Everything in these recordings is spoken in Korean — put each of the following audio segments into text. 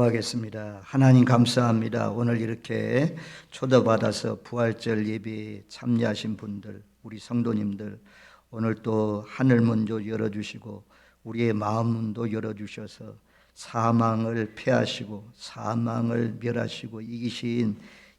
하겠습니다. 하나님 감사합니다. 오늘 이렇게 초대받아서 부활절 예배에 참여하신 분들, 우리 성도님들, 오늘 또 하늘 문도 열어주시고 우리의 마음 문도 열어주셔서 사망을 패하시고 사망을 멸하시고 이기신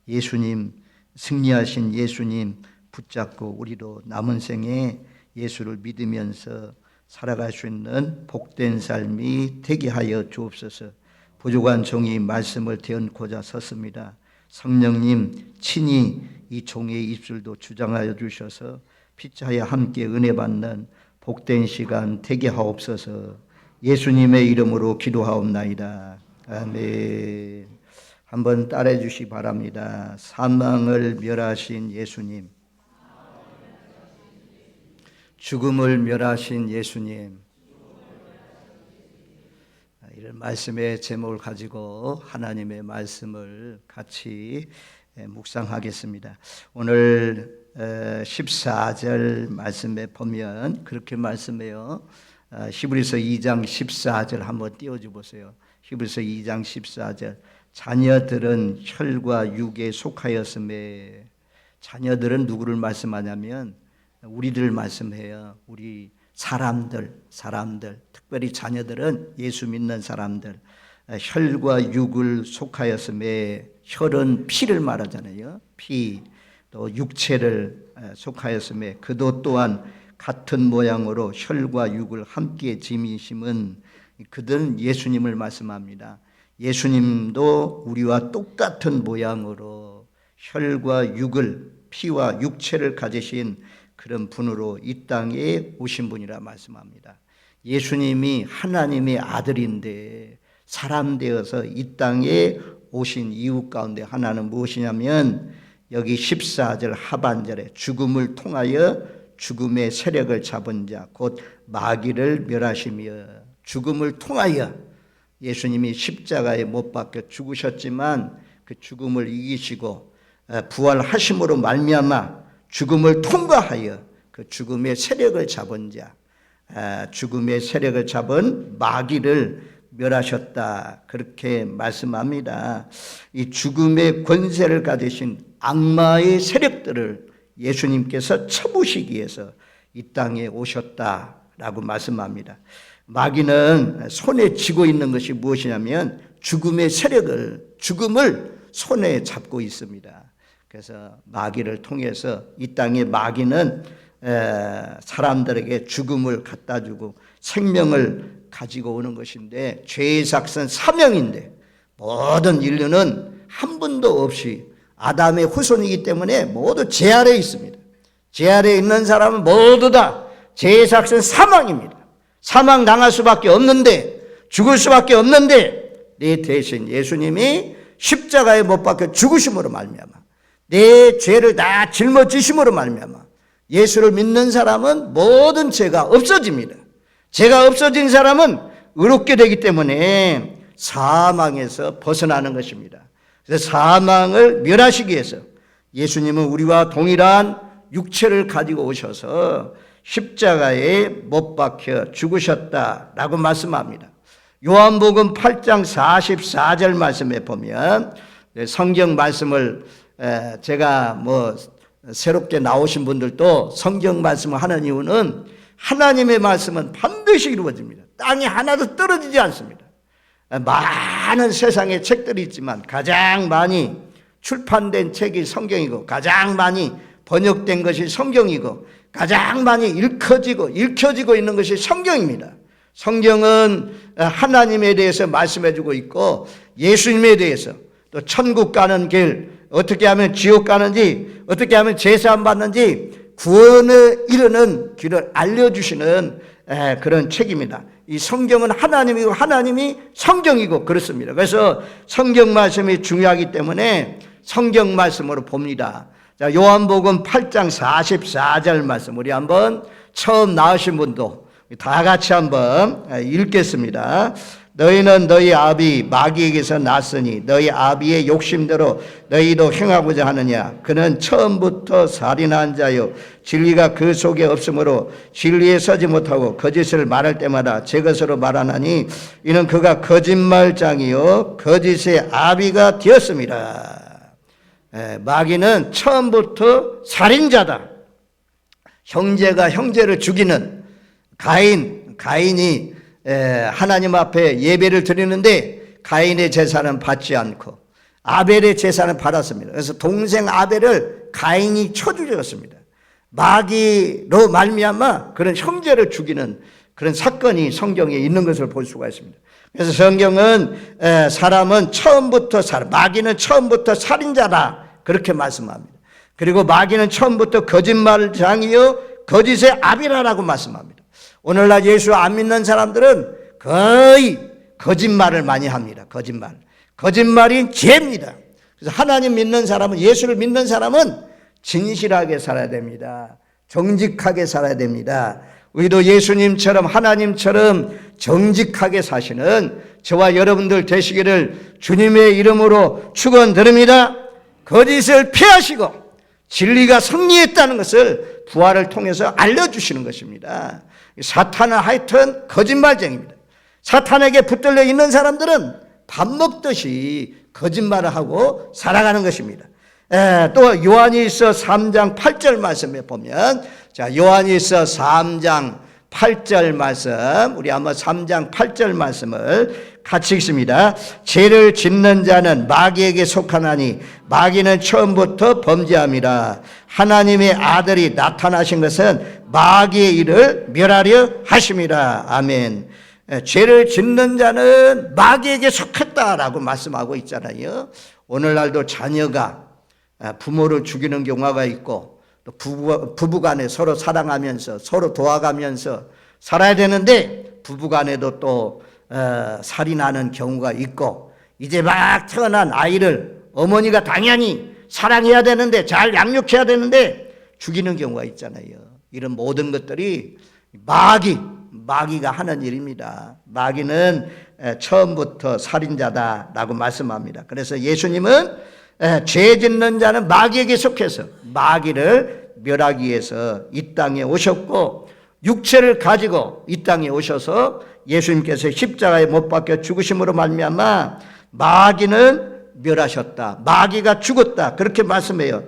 예수님, 승리하신 예수님 붙잡고 우리도 남은 생에 예수를 믿으면서 살아갈 수 있는 복된 삶이 되게 하여 주옵소서. 부족한 종이 말씀을 대언고자 섰습니다. 성령님 친히 이 종의 입술도 주장하여 주셔서 피차에 함께 은혜 받는 복된 시간 되게 하옵소서. 예수님의 이름으로 기도하옵나이다. 아멘. 한번 따라해 주시기 바랍니다. 사망을 멸하신 예수님, 죽음을 멸하신 예수님. 이런 말씀의 제목을 가지고 하나님의 말씀을 같이 묵상하겠습니다. 오늘 14절 말씀에 보면 그렇게 말씀해요. 히브리서 2장 14절 한번 띄워줘 보세요. 히브리서 2장 14절. 자녀들은 혈과 육에 속하였음에, 자녀들은 누구를 말씀하냐면 우리들 말씀해요. 우리 사람들, 특별히 자녀들은 예수 믿는 사람들, 혈과 육을 속하였음에, 혈은 피를 말하잖아요. 피, 또 육체를 속하였음에 그도 또한 같은 모양으로 혈과 육을 함께 지니심은, 그들은 예수님을 말씀합니다. 예수님도 우리와 똑같은 모양으로 혈과 육을, 피와 육체를 가지신 그런 분으로 이 땅에 오신 분이라 말씀합니다. 예수님이 하나님의 아들인데 사람 되어서 이 땅에 오신 이유 가운데 하나는 무엇이냐면, 여기 14절 하반절에 죽음을 통하여 죽음의 세력을 잡은 자 곧 마귀를 멸하시며, 죽음을 통하여 예수님이 십자가에 못 박혀 죽으셨지만 그 죽음을 이기시고 부활하심으로 말미암아 죽음을 통과하여 그 죽음의 세력을 잡은 자, 죽음의 세력을 잡은 마귀를 멸하셨다, 그렇게 말씀합니다. 이 죽음의 권세를 가지신 악마의 세력들을 예수님께서 쳐부시기 위해서 이 땅에 오셨다라고 말씀합니다. 마귀는 손에 쥐고 있는 것이 무엇이냐면 죽음의 세력을, 죽음을 손에 잡고 있습니다. 그래서 마귀를 통해서 이 땅의 마귀는 사람들에게 죽음을 갖다 주고 생명을 가지고 오는 것인데, 죄의 작은 사명인데 모든 인류는 한 분도 없이 아담의 후손이기 때문에 모두 죄 아래에 있습니다. 죄 아래에 있는 사람은 모두 다 죄의 작은 사망입니다. 사망 당할 수밖에 없는데, 죽을 수밖에 없는데, 내 대신 예수님이 십자가에 못 박혀 죽으심으로 말미암아 내 죄를 다 짊어지심으로 말미암아 예수를 믿는 사람은 모든 죄가 없어집니다. 죄가 없어진 사람은 의롭게 되기 때문에 사망에서 벗어나는 것입니다. 그래서 사망을 멸하시기 위해서 예수님은 우리와 동일한 육체를 가지고 오셔서 십자가에 못 박혀 죽으셨다라고 말씀합니다. 요한복음 8장 44절 말씀에 보면, 성경 말씀을 제가 새롭게 나오신 분들도 성경 말씀을 하는 이유는 하나님의 말씀은 반드시 이루어집니다. 땅에 하나도 떨어지지 않습니다. 많은 세상에 책들이 있지만 가장 많이 출판된 책이 성경이고, 가장 많이 번역된 것이 성경이고, 가장 많이 읽혀지고 있는 것이 성경입니다. 성경은 하나님에 대해서 말씀해주고 있고, 예수님에 대해서, 또 천국 가는 길, 어떻게 하면 지옥 가는지, 어떻게 하면 제사함 받는지, 구원에 이르는 길을 알려주시는 그런 책입니다. 이 성경은 하나님이고 하나님이 성경이고 그렇습니다. 그래서 성경 말씀이 중요하기 때문에 성경 말씀으로 봅니다. 자, 요한복음 8장 44절 말씀, 우리 한번 처음 나오신 분도 다 같이 한번 읽겠습니다. 너희는 너희 아비 마귀에게서 났으니 너희 아비의 욕심대로 너희도 행하고자 하느냐. 그는 처음부터 살인한 자요 진리가 그 속에 없으므로 진리에 서지 못하고 거짓을 말할 때마다 제 것으로 말하나니 이는 그가 거짓말장이요 거짓의 아비가 되었습니다. 마귀는 처음부터 살인자다. 형제가 형제를 죽이는 가인이 하나님 앞에 예배를 드리는데 가인의 제사는 받지 않고 아벨의 제사는 받았습니다. 그래서 동생 아벨을 가인이 쳐 죽였습니다. 마귀로 말미암아 그런 형제를 죽이는 그런 사건이 성경에 있는 것을 볼 수가 있습니다. 그래서 성경은 사람은 처음부터 마귀는 처음부터 살인자다 그렇게 말씀합니다. 그리고 마귀는 처음부터 거짓말장이요 거짓의 아비라라고 말씀합니다. 오늘날 예수 안 믿는 사람들은 거의 거짓말을 많이 합니다. 거짓말이 죄입니다. 그래서 하나님 믿는 사람은, 예수를 믿는 사람은 진실하게 살아야 됩니다. 정직하게 살아야 됩니다. 우리도 예수님처럼 하나님처럼 정직하게 사시는 저와 여러분들 되시기를 주님의 이름으로 축원드립니다. 거짓을 피하시고 진리가 승리했다는 것을 부활을 통해서 알려주시는 것입니다. 사탄은 하여튼 거짓말쟁입니다. 사탄에게 붙들려 있는 사람들은 밥 먹듯이 거짓말을 하고 살아가는 것입니다. 또 요한일서 3장 8절 말씀에 보면, 자, 요한일서 3장 8절 말씀, 우리 한번 3장 8절 말씀을 같이 읽습니다. 죄를 짓는 자는 마귀에게 속하나니 마귀는 처음부터 범죄함이라. 하나님의 아들이 나타나신 것은 마귀의 일을 멸하려 하심이라. 아멘. 죄를 짓는 자는 마귀에게 속했다라고 말씀하고 있잖아요. 오늘날도 자녀가 부모를 죽이는 경우가 있고, 또 부부간에 서로 사랑하면서 서로 도와가면서 살아야 되는데 부부간에도 또 살인하는 경우가 있고, 이제 막 태어난 아이를 어머니가 당연히 사랑해야 되는데 잘 양육해야 되는데 죽이는 경우가 있잖아요. 이런 모든 것들이 마귀가 하는 일입니다. 마귀는 처음부터 살인자다라고 말씀합니다. 그래서 예수님은 죄 짓는 자는 마귀에게 속해서 마귀를 멸하기 위해서 이 땅에 오셨고, 육체를 가지고 이 땅에 오셔서 예수님께서 십자가에 못 박혀 죽으심으로 말미암아 마귀는 멸하셨다. 마귀가 죽었다. 그렇게 말씀해요.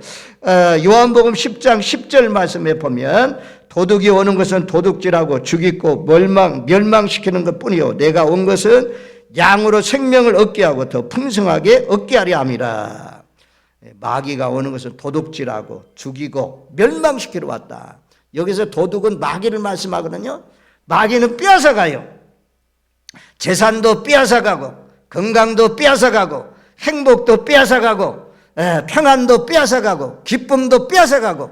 요한복음 10장 10절 말씀에 보면, 도둑이 오는 것은 도둑질하고 죽이고 멸망시키는 것뿐이요 내가 온 것은 양으로 생명을 얻게 하고 더 풍성하게 얻게 하려 함이라. 마귀가 오는 것은 도둑질하고 죽이고 멸망시키러 왔다. 여기서 도둑은 마귀를 말씀하거든요. 마귀는 빼앗아가요. 재산도 빼앗아가고 건강도 빼앗아가고 행복도 빼앗아가고 평안도 빼앗아가고 기쁨도 빼앗아가고,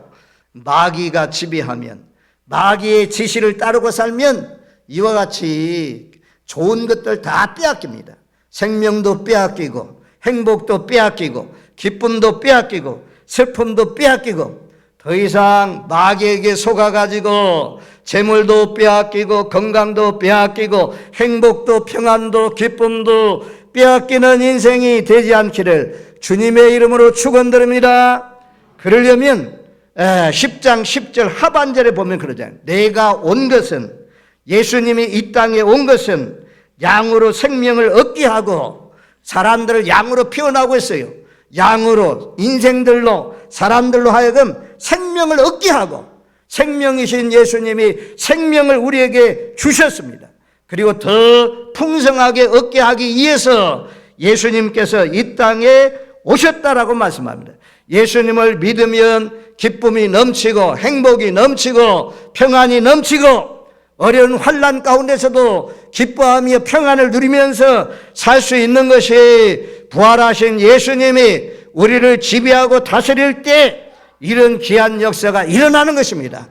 마귀가 지배하면, 마귀의 지시를 따르고 살면 이와 같이 좋은 것들 다 빼앗깁니다. 생명도 빼앗기고 행복도 빼앗기고 기쁨도 빼앗기고 슬픔도 빼앗기고, 더 이상 마귀에게 속아가지고 재물도 빼앗기고 건강도 빼앗기고 행복도 평안도 기쁨도 빼앗기는 인생이 되지 않기를 주님의 이름으로 축원드립니다. 그러려면 10장 10절 하반절에 보면 그러잖아요. 내가 온 것은, 예수님이 이 땅에 온 것은 양으로 생명을 얻게 하고, 사람들을 양으로 표현하고 있어요. 양으로, 인생들로, 사람들로 하여금 생명을 얻게 하고, 생명이신 예수님이 생명을 우리에게 주셨습니다. 그리고 더 풍성하게 얻게 하기 위해서 예수님께서 이 땅에 오셨다라고 말씀합니다. 예수님을 믿으면 기쁨이 넘치고 행복이 넘치고 평안이 넘치고, 어려운 환난 가운데서도 기뻐하며 평안을 누리면서 살 수 있는 것이, 부활하신 예수님이 우리를 지배하고 다스릴 때 이런 귀한 역사가 일어나는 것입니다.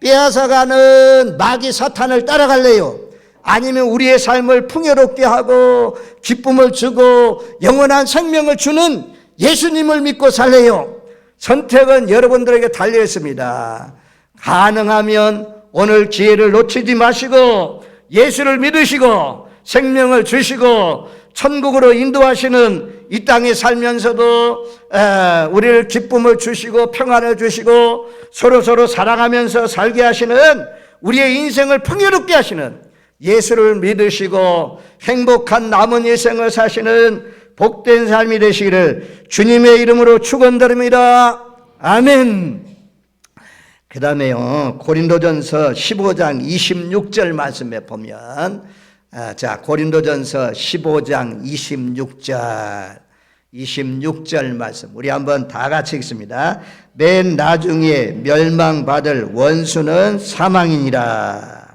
빼앗아가는 마귀 사탄을 따라갈래요? 아니면 우리의 삶을 풍요롭게 하고 기쁨을 주고 영원한 생명을 주는 예수님을 믿고 살래요? 선택은 여러분들에게 달려 있습니다. 가능하면 오늘 기회를 놓치지 마시고 예수를 믿으시고 생명을 주시고 천국으로 인도하시는 이 땅에 살면서도 우리를 기쁨을 주시고 평안을 주시고 서로서로 사랑하면서 살게 하시는, 우리의 인생을 풍요롭게 하시는, 예수를 믿으시고 행복한 남은 일생을 사시는 복된 삶이 되시기를 주님의 이름으로 축원드립니다. 아멘. 그 다음에요, 고린도전서 15장 26절 말씀에 보면, 자, 고린도전서 15장 26절 말씀 우리 한번 다 같이 읽습니다. 맨 나중에 멸망받을 원수는 사망이니라.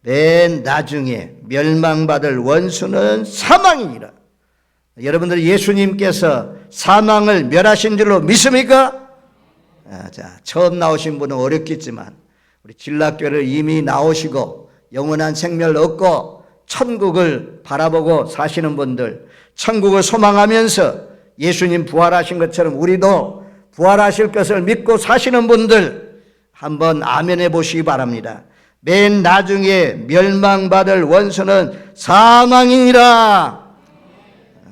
맨 나중에 멸망받을 원수는 사망이니라. 여러분들 예수님께서 사망을 멸하신 줄로 믿습니까? 자, 처음 나오신 분은 어렵겠지만 우리 진락교를 이미 나오시고 영원한 생명을 얻고 천국을 바라보고 사시는 분들, 천국을 소망하면서 예수님 부활하신 것처럼 우리도 부활하실 것을 믿고 사시는 분들 한번 아멘해 보시기 바랍니다. 맨 나중에 멸망받을 원수는 사망이니라.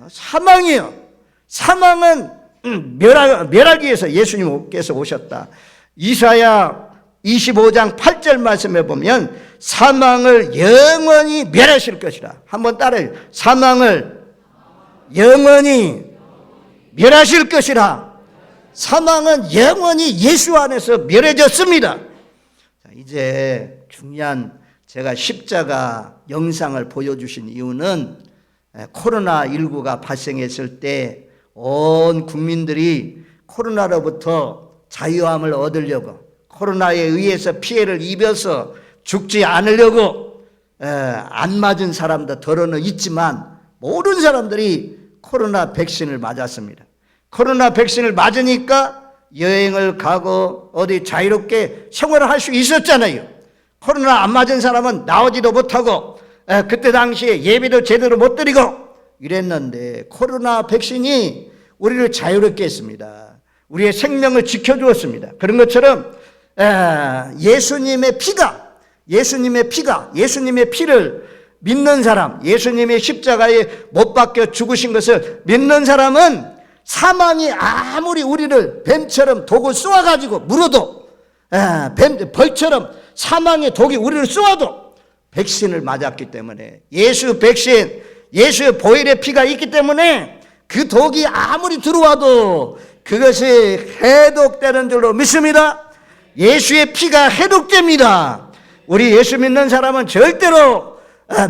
사망이요. 사망은 멸하기 위해서 예수님께서 오셨다. 이사야 25장 8절 말씀에 보면 사망을 영원히 멸하실 것이라. 한번 따라해요. 사망을 영원히 멸하실 것이라. 사망은 영원히 예수 안에서 멸해졌습니다. 자, 이제 중요한, 제가 십자가 영상을 보여주신 이유는 코로나19가 발생했을 때 온 국민들이 코로나로부터 자유함을 얻으려고, 코로나에 의해서 피해를 입어서 죽지 않으려고 안 맞은 사람도 더러는 있지만 모든 사람들이 코로나 백신을 맞았습니다. 코로나 백신을 맞으니까 여행을 가고 어디 자유롭게 생활을 할 수 있었잖아요. 코로나 안 맞은 사람은 나오지도 못하고 그때 당시에 예배도 제대로 못 드리고 이랬는데, 코로나 백신이 우리를 자유롭게 했습니다. 우리의 생명을 지켜주었습니다. 그런 것처럼 예수님의 피를 믿는 사람, 예수님의 십자가에 못 박혀 죽으신 것을 믿는 사람은 사망이 아무리 우리를 뱀처럼 독을 쏘아가지고 물어도, 벌처럼 사망의 독이 우리를 쏘아도 백신을 맞았기 때문에, 예수 백신, 예수의 보혈의 피가 있기 때문에 그 독이 아무리 들어와도 그것이 해독되는 줄로 믿습니다. 예수의 피가 해독됩니다. 우리 예수 믿는 사람은 절대로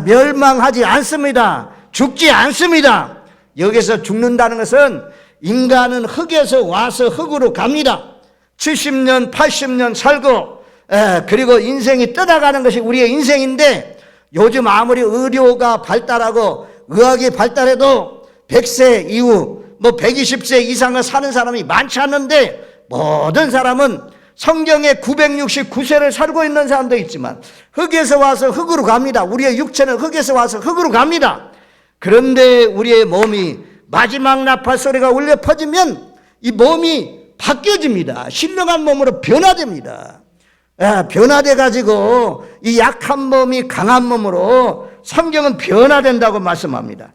멸망하지 않습니다. 죽지 않습니다. 여기서 죽는다는 것은 인간은 흙에서 와서 흙으로 갑니다. 70년, 80년 살고 그리고 인생이 떠나가는 것이 우리의 인생인데, 요즘 아무리 의료가 발달하고 의학이 발달해도 100세 이후 120세 이상을 사는 사람이 많지 않는데, 모든 사람은 성경에 969세를 살고 있는 사람도 있지만 흙에서 와서 흙으로 갑니다. 우리의 육체는 흙에서 와서 흙으로 갑니다. 그런데 우리의 몸이 마지막 나팔 소리가 울려 퍼지면 이 몸이 바뀌어집니다. 신령한 몸으로 변화됩니다. 변화돼 가지고 이 약한 몸이 강한 몸으로 성경은 변화된다고 말씀합니다.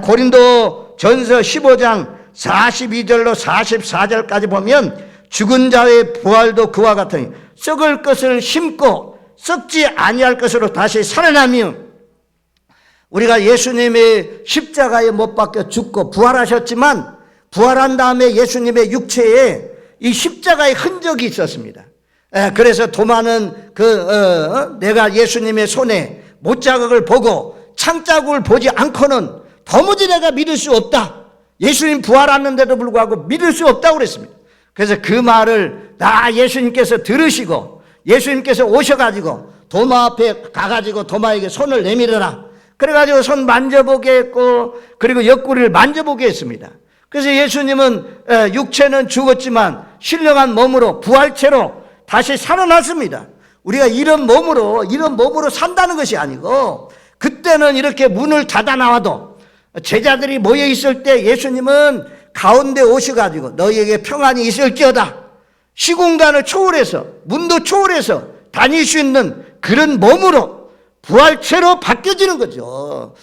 고린도 전서 15장 42절로 44절까지 보면 죽은 자의 부활도 그와 같으니 썩을 것을 심고 썩지 아니할 것으로 다시 살아나며, 우리가 예수님의 십자가에 못 박혀 죽고 부활하셨지만 부활한 다음에 예수님의 육체에 이 십자가의 흔적이 있었습니다. 그래서 도마는 내가 예수님의 손에 못자국을 보고 창자국을 보지 않고는 도무지 내가 믿을 수 없다. 예수님 부활하는데도 불구하고 믿을 수 없다고 그랬습니다. 그래서 그 말을 다 예수님께서 들으시고 예수님께서 오셔가지고 도마 앞에 가가지고 도마에게 손을 내밀어라. 그래가지고 손 만져보게 했고, 그리고 옆구리를 만져보게 했습니다. 그래서 예수님은 육체는 죽었지만 신령한 몸으로 부활체로 다시 살아났습니다. 우리가 이런 몸으로 산다는 것이 아니고, 그때는 이렇게 문을 닫아 나와도 제자들이 모여 있을 때 예수님은 가운데 오셔가지고 너희에게 평안이 있을지어다. 시공간을 초월해서, 문도 초월해서 다닐 수 있는 그런 몸으로 부활체로 바뀌어지는 거죠.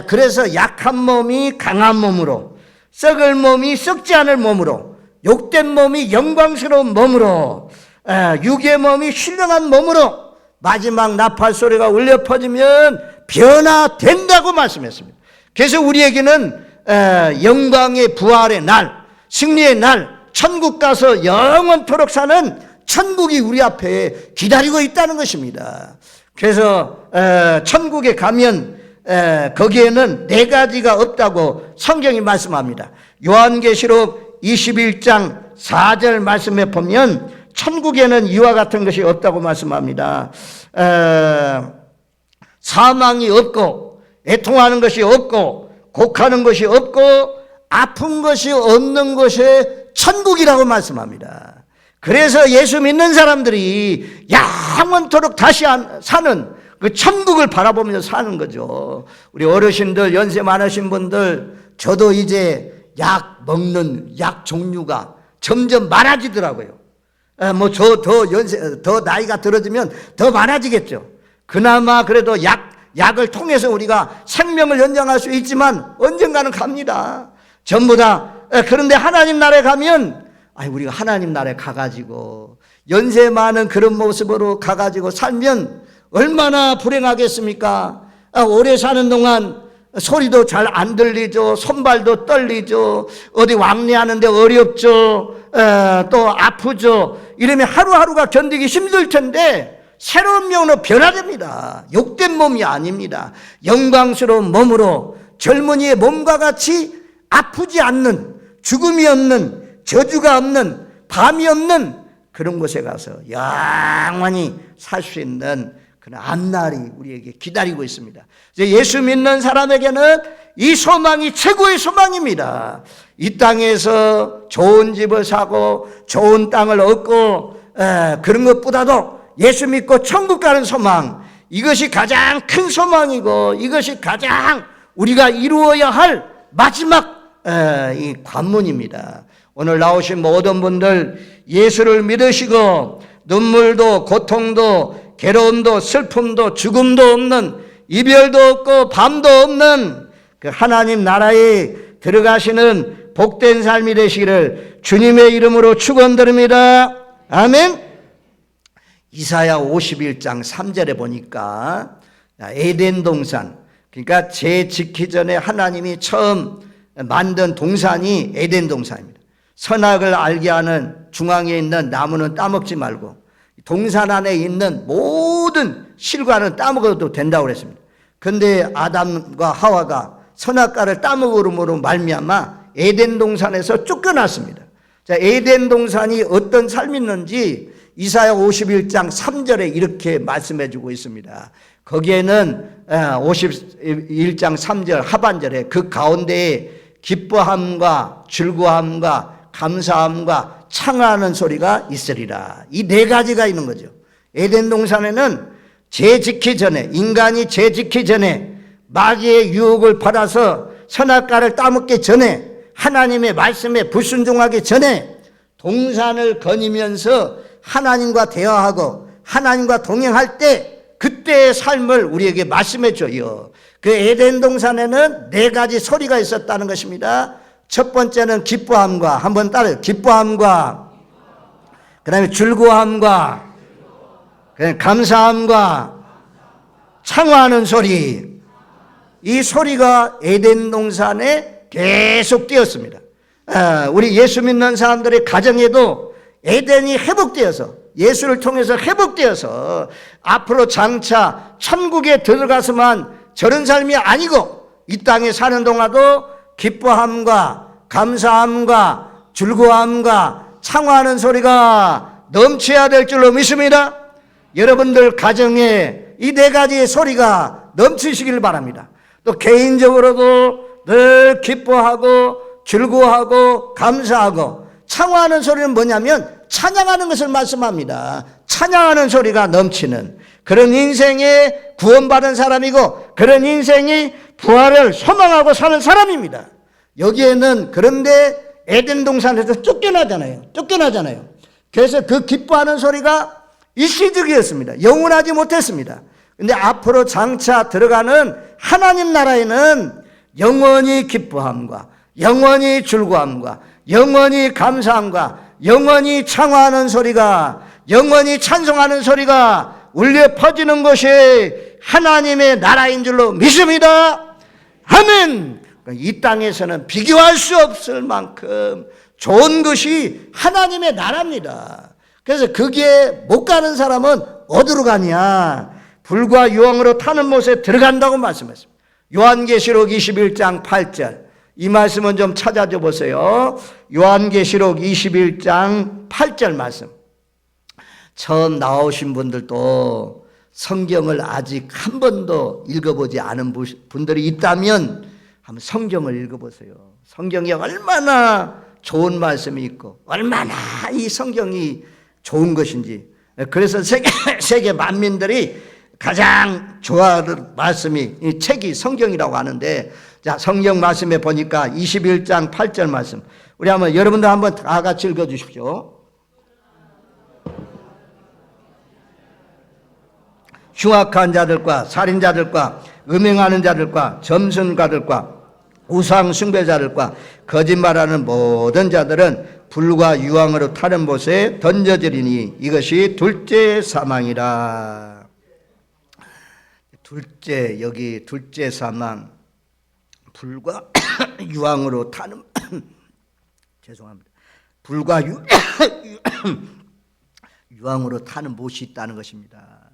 그래서 약한 몸이 강한 몸으로, 썩을 몸이 썩지 않을 몸으로, 욕된 몸이 영광스러운 몸으로, 육의 몸이 신령한 몸으로 마지막 나팔 소리가 울려 퍼지면 변화된다고 말씀했습니다. 그래서 우리에게는 영광의 부활의 날, 승리의 날, 천국 가서 영원토록 사는 천국이 우리 앞에 기다리고 있다는 것입니다. 그래서 천국에 가면 거기에는 네 가지가 없다고 성경이 말씀합니다. 요한계시록 21장 4절 말씀에 보면 천국에는 이와 같은 것이 없다고 말씀합니다. 사망이 없고, 애통하는 것이 없고, 곡하는 것이 없고, 아픈 것이 없는 것이 천국이라고 말씀합니다. 그래서 예수 믿는 사람들이 영원토록 다시 사는 그 천국을 바라보면서 사는 거죠. 우리 어르신들, 연세 많으신 분들, 저도 이제 약 먹는 약 종류가 점점 많아지더라고요. 더 나이가 들어지면 더 많아지겠죠. 그나마 그래도 약을 통해서 우리가 생명을 연장할 수 있지만 언젠가는 갑니다. 전부 다. 그런데 하나님 나라에 가면, 우리가 하나님 나라에 가가지고 연세 많은 그런 모습으로 가가지고 살면 얼마나 불행하겠습니까? 오래 사는 동안 소리도 잘 안 들리죠. 손발도 떨리죠. 어디 왕래하는데 어렵죠. 또 아프죠. 이러면 하루하루가 견디기 힘들 텐데 새로운 명으로 변화됩니다. 욕된 몸이 아닙니다. 영광스러운 몸으로 젊은이의 몸과 같이 아프지 않는, 죽음이 없는, 저주가 없는, 밤이 없는 그런 곳에 가서 영원히 살 수 있는 그런 앞날이 우리에게 기다리고 있습니다. 예수 믿는 사람에게는 이 소망이 최고의 소망입니다. 이 땅에서 좋은 집을 사고 좋은 땅을 얻고 그런 것보다도 예수 믿고 천국 가는 소망, 이것이 가장 큰 소망이고 이것이 가장 우리가 이루어야 할 마지막 이 관문입니다. 오늘 나오신 모든 분들 예수를 믿으시고 눈물도 고통도 괴로움도 슬픔도 죽음도 없는, 이별도 없고 밤도 없는 그 하나님 나라에 들어가시는 복된 삶이 되시기를 주님의 이름으로 축원드립니다. 아멘. 이사야 51장 3절에 보니까 에덴 동산, 그러니까 죄 짓기 전에 하나님이 처음 만든 동산이 에덴 동산입니다. 선악을 알게 하는 중앙에 있는 나무는 따먹지 말고 동산 안에 있는 모든 실과는 따먹어도 된다고 그랬습니다. 그런데 아담과 하와가 선악과를 따먹음으로 말미암아 에덴 동산에서 쫓겨났습니다. 자, 에덴 동산이 어떤 삶이 있는지 이사야 51장 3절에 이렇게 말씀해 주고 있습니다. 거기에는 51장 3절 하반절에 그 가운데에 기뻐함과 즐거움과 감사함과 창하는 소리가 있으리라. 이 네 가지가 있는 거죠. 에덴 동산에는 죄 짓기 전에, 인간이 죄 짓기 전에, 마귀의 유혹을 받아서 선악과를 따먹기 전에, 하나님의 말씀에 불순종하기 전에 동산을 거니면서 하나님과 대화하고 하나님과 동행할 때 그때의 삶을 우리에게 말씀해 줘요. 그 에덴 동산에는 네 가지 소리가 있었다는 것입니다. 첫 번째는 기뻐함과, 한번 따라요. 기뻐함과, 그 다음에 즐거움과, 그다음에 감사함과, 창화하는 소리. 이 소리가 에덴 동산에 계속 되었습니다. 우리 예수 믿는 사람들의 가정에도 에덴이 회복되어서, 예수를 통해서 회복되어서 앞으로 장차 천국에 들어가서만 저런 삶이 아니고 이 땅에 사는 동안도 기뻐함과 감사함과 즐거움과 창화하는 소리가 넘쳐야 될 줄로 믿습니다. 여러분들 가정에 이 네 가지의 소리가 넘치시길 바랍니다. 또 개인적으로도 늘 기뻐하고 즐거워하고 감사하고, 창화하는 소리는 뭐냐면 찬양하는 것을 말씀합니다. 찬양하는 소리가 넘치는 그런 인생에 구원받은 사람이고 그런 인생이 부활을 소망하고 사는 사람입니다. 여기에는, 그런데 에덴 동산에서 쫓겨나잖아요. 그래서 그 기뻐하는 소리가 일시적이었습니다. 영원하지 못했습니다. 근데 앞으로 장차 들어가는 하나님 나라에는 영원히 기뻐함과 영원히 즐거움과 영원히 감사함과 영원히 창화하는 소리가, 영원히 찬송하는 소리가 울려 퍼지는 것이 하나님의 나라인 줄로 믿습니다. 아멘. 이 땅에서는 비교할 수 없을 만큼 좋은 것이 하나님의 나라입니다. 그래서 거기에 못 가는 사람은 어디로 가냐? 불과 유황으로 타는 못에 들어간다고 말씀했습니다. 요한계시록 21장 8절, 이 말씀은 좀 찾아줘 보세요. 요한계시록 21장 8절 말씀. 처음 나오신 분들도 성경을 아직 한 번도 읽어보지 않은 분들이 있다면 한번 성경을 읽어보세요. 성경이 얼마나 좋은 말씀이 있고 얼마나 이 성경이 좋은 것인지. 그래서 세계 만민들이 가장 좋아하는 말씀이 이 책이 성경이라고 하는데, 자, 성경 말씀에 보니까 21장 8절 말씀, 우리 한번 여러분들 한번 다 같이 읽어 주십시오. 흉악한 자들과 살인자들과 음행하는 자들과 점순가들과 우상 숭배자들과 거짓말하는 모든 자들은 불과 유황으로 타는 못에 던져지리니 이것이 둘째 사망이라. 둘째, 여기 둘째 사망, 불과 유황으로 타는 죄송합니다. 불과 유황으로 타는 못이 있다는 것입니다.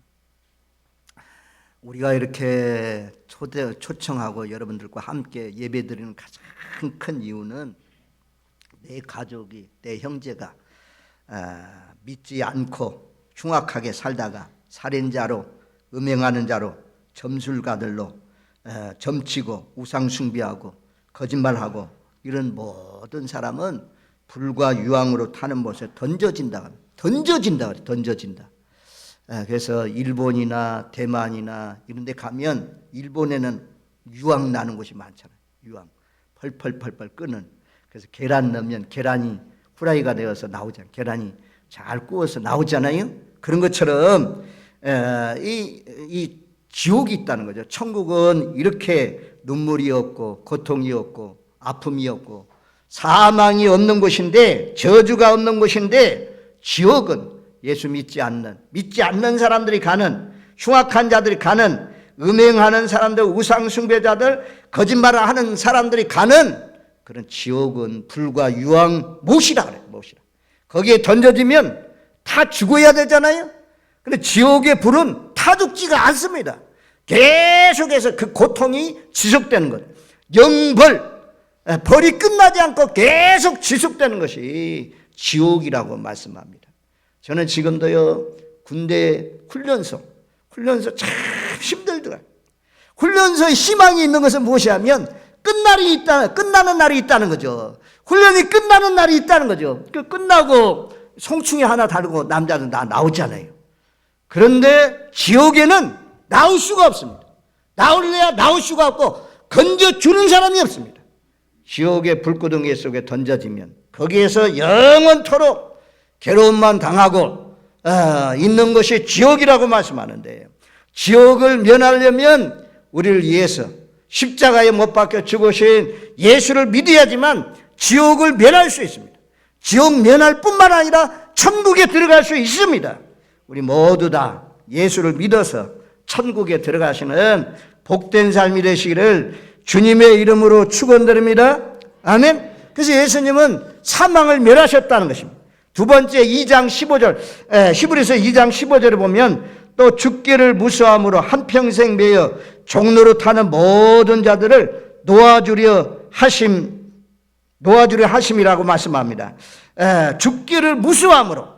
우리가 이렇게 초청하고 여러분들과 함께 예배드리는 가장 큰 이유는 내 가족이, 내 형제가 믿지 않고 흉악하게 살다가 살인자로, 음행하는 자로, 점술가들로 점치고 우상 숭배하고 거짓말하고 이런 모든 사람은 불과 유황으로 타는 못에 던져진다. 그래서 일본이나 대만이나 이런 데 가면 일본에는 유황 나는 곳이 많잖아요. 유황 펄펄펄펄 끄는. 그래서 계란 넣으면 계란이 후라이가 되어서 나오잖아요. 계란이 잘 구워서 나오잖아요. 그런 것처럼 이 지옥이 있다는 거죠. 천국은 이렇게 눈물이 없고 고통이 없고 아픔이 없고 사망이 없는 곳인데, 저주가 없는 곳인데, 지옥은 예수 믿지 않는 사람들이 가는, 흉악한 자들이 가는, 음행하는 사람들, 우상 숭배자들, 거짓말을 하는 사람들이 가는 그런 지옥은 불과 유황 못이라 그래요. 못이라. 거기에 던져지면 다 죽어야 되잖아요. 근데 지옥의 불은 타 죽지가 않습니다. 계속해서 그 고통이 지속되는 거예요. 영벌, 벌이 끝나지 않고 계속 지속되는 것이 지옥이라고 말씀합니다. 저는 지금도요, 군대 훈련소 참 힘들더라고요. 훈련소에 희망이 있는 것은 무엇이냐면 끝나는 날이 있다는 거죠. 훈련이 끝나는 날이 있다는 거죠. 끝나고 송충이 하나 다르고 남자는 다 나오잖아요. 그런데 지옥에는 나올 수가 없습니다. 나올래야 나올 수가 없고 건져주는 사람이 없습니다. 지옥의 불구덩이 속에 던져지면 거기에서 영원토록 괴로움만 당하고 있는 것이 지옥이라고 말씀하는데, 지옥을 면하려면 우리를 위해서 십자가에 못 박혀 죽으신 예수를 믿어야지만 지옥을 면할 수 있습니다. 지옥 면할 뿐만 아니라 천국에 들어갈 수 있습니다. 우리 모두 다 예수를 믿어서 천국에 들어가시는 복된 삶이 되시기를 주님의 이름으로 축원드립니다. 아멘. 그래서 예수님은 사망을 멸하셨다는 것입니다. 두 번째 2장 15절, 히브리서 2장 15절에 보면 또 죽기를 무수함으로 한평생 매여 종로로 타는 모든 자들을 놓아주려 하심이라고 말씀합니다. 죽기를 무수함으로,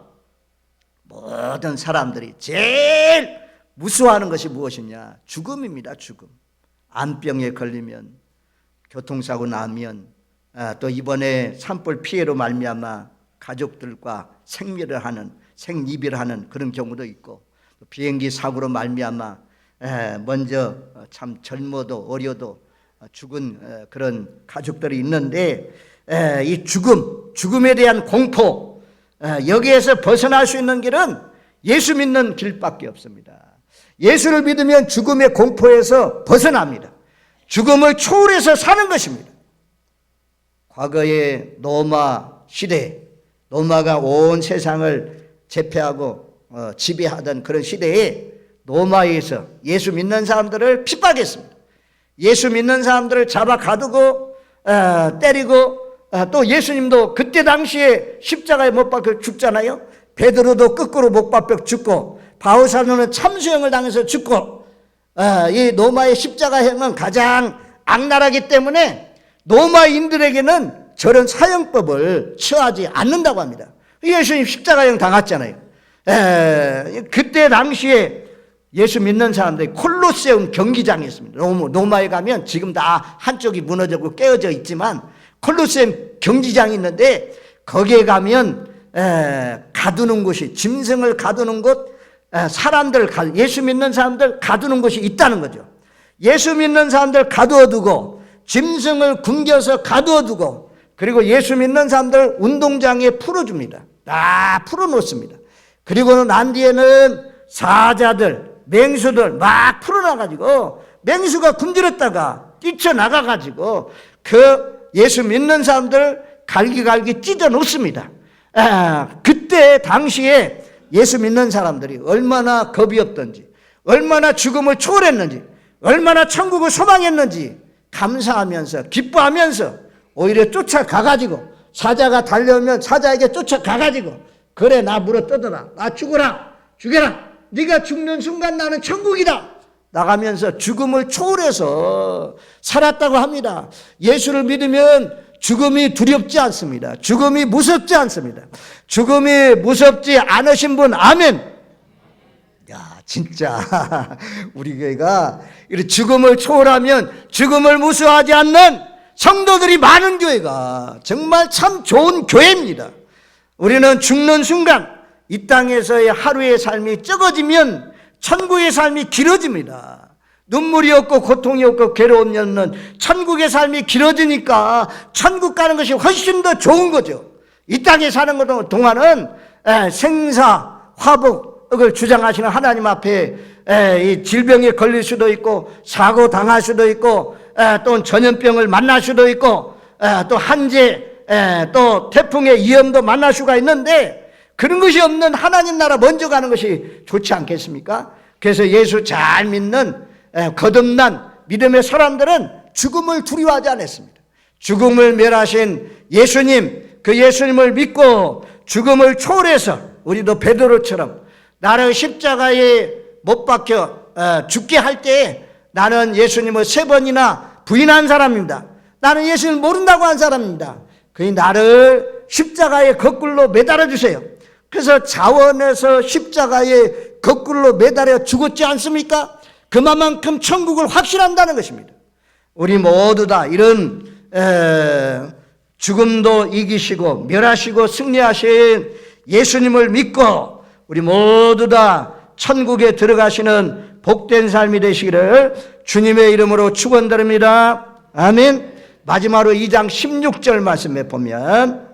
모든 사람들이 제일 무수하는 것이 무엇이냐? 죽음입니다. 죽음. 암병에 걸리면, 교통사고 나면, 또 이번에 산불 피해로 말미암아 가족들과 생리비를 하는 그런 경우도 있고, 또 비행기 사고로 말미암아 먼저 참 젊어도 어려도 죽은 그런 가족들이 있는데, 이 죽음에 대한 공포, 여기에서 벗어날 수 있는 길은 예수 믿는 길밖에 없습니다. 예수를 믿으면 죽음의 공포에서 벗어납니다. 죽음을 초월해서 사는 것입니다. 과거의 로마 시대, 로마가 온 세상을 제패하고 지배하던 그런 시대에 로마에서 예수 믿는 사람들을 핍박했습니다. 예수 믿는 사람들을 잡아 가두고 때리고 또 예수님도 그때 당시에 십자가에 못 박혀 죽잖아요. 베드로도 거꾸로 못 박혀 죽고 바오사노는 참수형을 당해서 죽고 이 로마의 십자가형은 가장 악랄하기 때문에 로마인들에게는 저런 사형법을 처하지 않는다고 합니다. 예수님 십자가형 당했잖아요. 그때 당시에 예수 믿는 사람들이 콜로세움 경기장이 있습니다. 로마에 가면 지금 다 한쪽이 무너졌고 깨어져 있지만 콜로세움 경기장이 있는데 거기에 가면 가두는 곳이, 짐승을 가두는 곳, 사람들, 예수 믿는 사람들 가두는 곳이 있다는 거죠. 예수 믿는 사람들 가두어두고 짐승을 굶겨서 가두어두고 그리고 예수 믿는 사람들 운동장에 풀어줍니다. 다 풀어놓습니다. 그리고 난 뒤에는 사자들, 맹수들 막 풀어놔가지고 맹수가 굶주렸다가 뛰쳐나가가지고 그 예수 믿는 사람들 갈기갈기 찢어 놓습니다. 그때 당시에 예수 믿는 사람들이 얼마나 겁이 없던지, 얼마나 죽음을 초월했는지, 얼마나 천국을 소망했는지 감사하면서 기뻐하면서 오히려 쫓아가가지고 사자가 달려오면 사자에게 쫓아가가지고 그래 나 물어뜯어라, 나 죽어라, 죽여라, 네가 죽는 순간 나는 천국이다 나가면서 죽음을 초월해서 살았다고 합니다. 예수를 믿으면 죽음이 두렵지 않습니다. 죽음이 무섭지 않습니다. 죽음이 무섭지 않으신 분 아멘. 야 진짜 우리 교회가 이렇게 죽음을 초월하면 죽음을 무서워하지 않는 성도들이 많은 교회가 정말 참 좋은 교회입니다. 우리는 죽는 순간 이 땅에서의 하루의 삶이 적어지면 천국의 삶이 길어집니다. 눈물이 없고 고통이 없고 괴로움이 없는 천국의 삶이 길어지니까 천국 가는 것이 훨씬 더 좋은 거죠. 이 땅에 사는 동안은 생사 화복을 주장하시는 하나님 앞에 이 질병에 걸릴 수도 있고 사고 당할 수도 있고 또 전염병을 만날 수도 있고 또 한재 또 태풍의 위험도 만날 수가 있는데 그런 것이 없는 하나님 나라 먼저 가는 것이 좋지 않겠습니까? 그래서 예수 잘 믿는 거듭난 믿음의 사람들은 죽음을 두려워하지 않았습니다. 죽음을 멸하신 예수님, 그 예수님을 믿고 죽음을 초월해서 우리도 베드로처럼 나를 십자가에 못 박혀 죽게 할 때에 나는 예수님을 3번이나 부인한 사람입니다. 나는 예수님을 모른다고 한 사람입니다. 그니 나를 십자가에 거꾸로 매달아 주세요. 그래서 자원에서 십자가에 거꾸로 매달려 죽었지 않습니까? 그만큼 천국을 확신한다는 것입니다. 우리 모두 다 이런 죽음도 이기시고 멸하시고 승리하신 예수님을 믿고 우리 모두 다 천국에 들어가시는 복된 삶이 되시기를 주님의 이름으로 축원드립니다. 아멘. 마지막으로 2장 16절 말씀에 보면,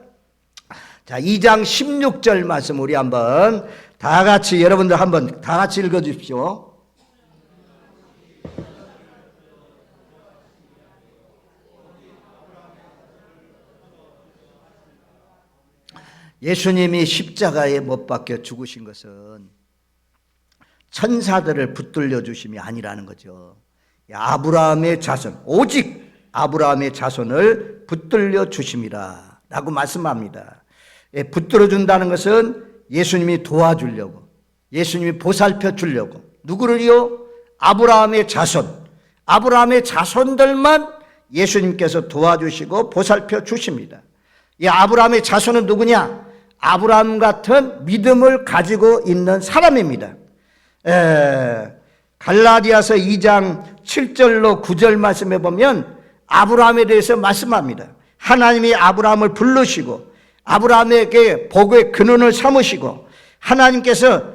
자 2장 16절 말씀 우리 한번 다 같이 여러분들 한번 다 같이 읽어 주십시오. 예수님이 십자가에 못 박혀 죽으신 것은 천사들을 붙들려 주심이 아니라는 거죠. 아브라함의 자손, 오직 아브라함의 자손을 붙들려 주심이라 라고 말씀합니다. 붙들어 준다는 것은 예수님이 도와주려고, 예수님이 보살펴 주려고. 누구를요? 아브라함의 자손, 아브라함의 자손들만 예수님께서 도와주시고 보살펴 주십니다. 이 아브라함의 자손은 누구냐? 아브라함 같은 믿음을 가지고 있는 사람입니다. 갈라디아서 2장 7절로 9절 말씀에 보면 아브라함에 대해서 말씀합니다. 하나님이 아브라함을 부르시고 아브라함에게 복의 근원을 삼으시고 하나님께서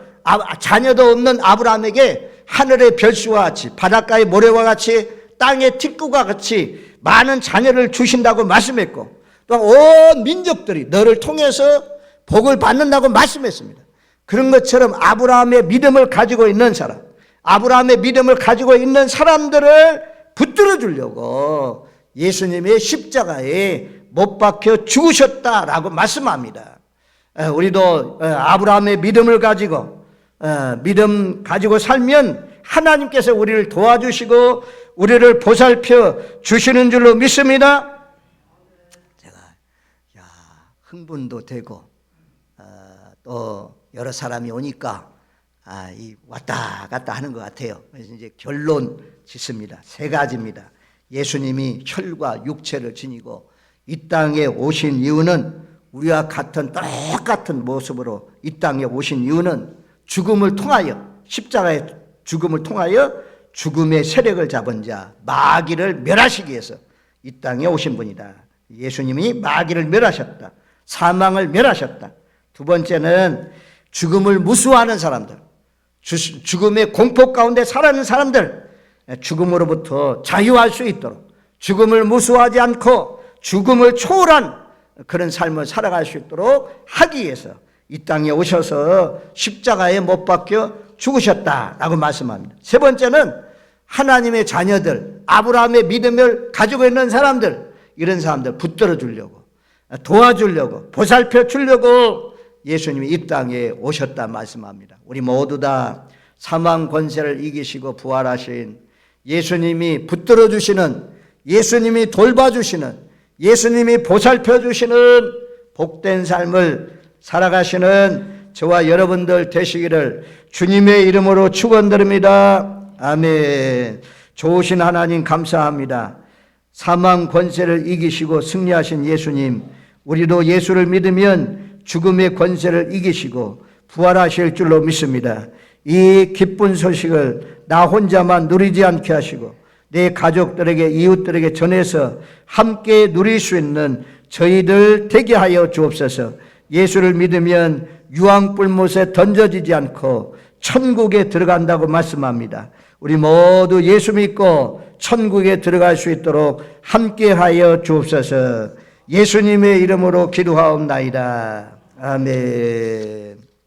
자녀도 없는 아브라함에게 하늘의 별수와 같이 바닷가의 모래와 같이 땅의 티끌과 같이 많은 자녀를 주신다고 말씀했고 또 온 민족들이 너를 통해서 복을 받는다고 말씀했습니다. 그런 것처럼 아브라함의 믿음을 가지고 있는 사람, 아브라함의 믿음을 가지고 있는 사람들을 붙들어 주려고 예수님의 십자가에 못 박혀 죽으셨다라고 말씀합니다. 우리도 아브라함의 믿음을 가지고 믿음 가지고 살면 하나님께서 우리를 도와주시고 우리를 보살펴 주시는 줄로 믿습니다. 제가 흥분도 되고 또 여러 사람이 오니까 왔다 갔다 하는 것 같아요. 그래서 이제 결론 짓습니다. 세 가지입니다. 예수님이 혈과 육체를 지니고 이 땅에 오신 이유는, 우리와 같은 똑같은 모습으로 이 땅에 오신 이유는 죽음을 통하여, 십자가의 죽음을 통하여 죽음의 세력을 잡은 자 마귀를 멸하시기 위해서 이 땅에 오신 분이다. 예수님이 마귀를 멸하셨다. 사망을 멸하셨다. 두 번째는 죽음을 무수하는 사람들, 죽음의 공포 가운데 살아가는 사람들, 죽음으로부터 자유할 수 있도록 죽음을 무수하지 않고 죽음을 초월한 그런 삶을 살아갈 수 있도록 하기 위해서 이 땅에 오셔서 십자가에 못 박혀 죽으셨다라고 말씀합니다. 세 번째는 하나님의 자녀들, 아브라함의 믿음을 가지고 있는 사람들, 이런 사람들 붙들어 주려고, 도와주려고, 보살펴 주려고 예수님이 이 땅에 오셨다 말씀합니다. 우리 모두 다 사망 권세를 이기시고 부활하신 예수님이 붙들어 주시는, 예수님이 돌봐주시는, 예수님이 보살펴 주시는 복된 삶을 살아가시는 저와 여러분들 되시기를 주님의 이름으로 축원드립니다. 아멘. 좋으신 하나님 감사합니다. 사망 권세를 이기시고 승리하신 예수님, 우리도 예수를 믿으면 죽음의 권세를 이기시고 부활하실 줄로 믿습니다. 이 기쁜 소식을 나 혼자만 누리지 않게 하시고 내 가족들에게, 이웃들에게 전해서 함께 누릴 수 있는 저희들 되게 하여 주옵소서. 예수를 믿으면 유황불못에 던져지지 않고 천국에 들어간다고 말씀합니다. 우리 모두 예수 믿고 천국에 들어갈 수 있도록 함께 하여 주옵소서. 예수님의 이름으로 기도하옵나이다. 아멘.